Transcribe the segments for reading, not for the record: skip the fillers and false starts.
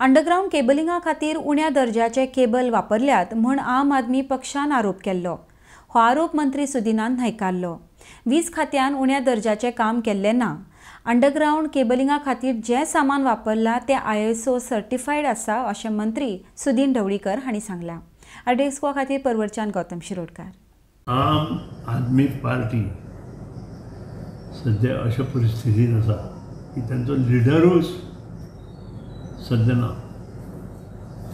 Underground केबलिंगा खातीर उण्या दर्जाचे केबल वापरल्यात म्हूण आम आदमी पक्षान आरोप केल्लो. हो आरोप मंत्री सुदिनान न्हयकारलो. वीज खात्यान उण्या दर्जाचे काम केल्ले ना. अंडरग्राउंड केबलिंगा खातीर जे सामान वापरला ते ISO सर्टिफायड आसा अशें मंत्री सुदीन ढवळीकर हांणी सांगलां. आरडेस्को खातीर परवरच्यान गौतम शिरोडकार. आम आदमी पार्टी सध्या अशा परिस्थितीन आसा की तांचो लिडरूच सध्या ना.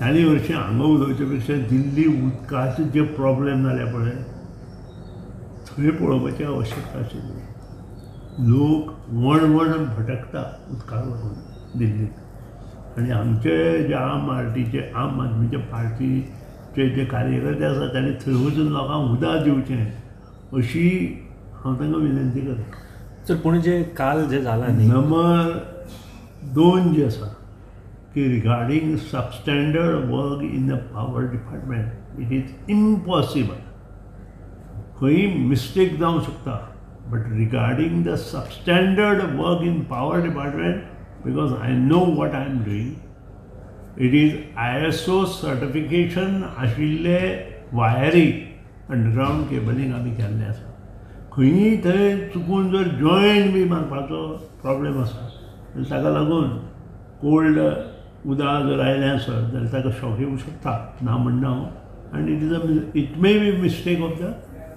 तांणी हरशीं हांगा उलोवचे पेक्षा दिल्ली उदकाचे जे प्रॉब्लेम जाले पळय थंय पळोवपाची आवश्यकता आशिल्ली. लोक वण भटकता उदकाक लागून दिल्लीत आनी आमचे जे आम आदमीचे पार्टीचे जे कार्यकर्ते आसा तांणी थंय वचून लोकांक उदक दिवचें अशी हांव तांकां विनंती करतां. सर पूण जे काल जे जाला न्ही नंबर 2 जे आसा की regarding substandard work in the power department it is impossible. खंय मिस्टेक जावंक शकता but regarding the substandard work in power department because I know what I am doing it is ISO certification आशिल्ले वायरी underground cabling आमी केल्लें आसा. खंयी थंय चुकून जर जॉयंट बी मारपाचो प्रॉब्लेम आसा जाल्यार ताका लागून कोल्ड उदक जर आयलें आसत जाल्यार ताका शॉक येवंक शकता ना म्हणना हांव. आनी it may be mistake of the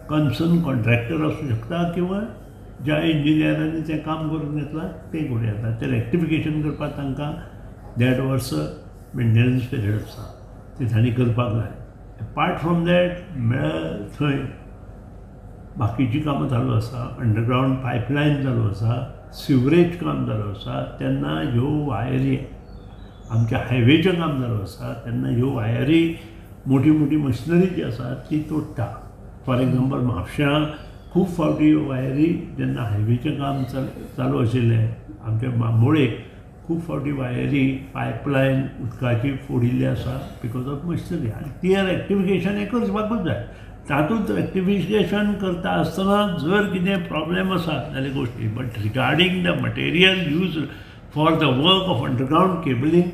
concern contractor आसूं शकता किंवा ज्या इंजिनियरांनी तें काम करून घेतलां ते करूं येता. तें रेक्टिफिकेशन करपाक तांकां देड वर्स मेंटेनन्स पिरियड आसा ते तांणी करपाक जाय. अपार्ट फ्रॉम दॅट म्हळ्यार थंय बाकीची कामां चालू आसा. अंडरग्राउंड पायपलायन चालू आसा, सिवरेज काम चालू आसा. तेन्ना ह्यो वायरी आमच्या हायवेचें काम चालू आसा तेन्ना ह्यो वायरी मोठी मशिनरी जी आसा ती तोडटा. फॉर एग्जाम्पल म्हापश्यां खूब फावटी वायरी जेन्ना हायवेचें काम चालू आशिल्लें आमच्या बांबोळेक खूब फावटी वायरी पायपलायन उदकाची फोडिल्ली आसा बिकॉज ऑफ मशिनरी आनी ती रेक्टिफिकेशन हें करपाकूच जाय. तातूंत रेक्टिफिकेशन करता आसतना जर कितें प्रॉब्लेम आसा जाल्यार गोश्टी but regarding the material use for the work of underground cabling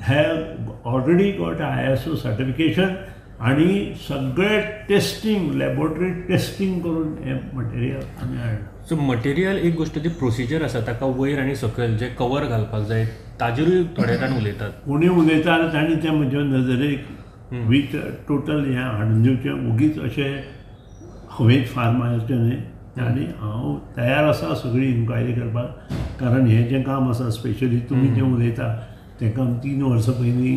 have already got ISO certification आनी सगळे टेस्टिंग लॅबोरेटरी टेस्टिंग करून हें मटेरियल आमी हाडलां. सो मटेरियल एक गोश्ट ती प्रोसिजर आसा ताका वयर आनी सकयल जे कवर घालपाक जाय ताजेरूय थोडे जाण उलयतात. कोणी उलयता आनी तांणी तें म्हज्या नजरेक वीथ टोटल हें हाडून दिवचें उगीच अशें हवेंत फार मारचें न्हय. आनी हांव तयार आसा सगळी इन्क्वायरी करपाक कारण हें जें काम आसा स्पेशली तुमी जें उलयता तें काम 3 वर्सां पयलीं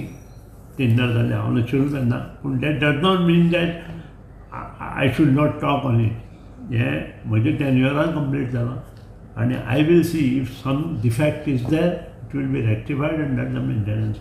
टेंडर जाल्लें. हांव लक्षूच घालना पूण that does not mean that I should not talk on it. हें म्हजें टेन्युअरान कंप्लीट जालां आनी I will see if some defect is there it will be rectified under the maintenance.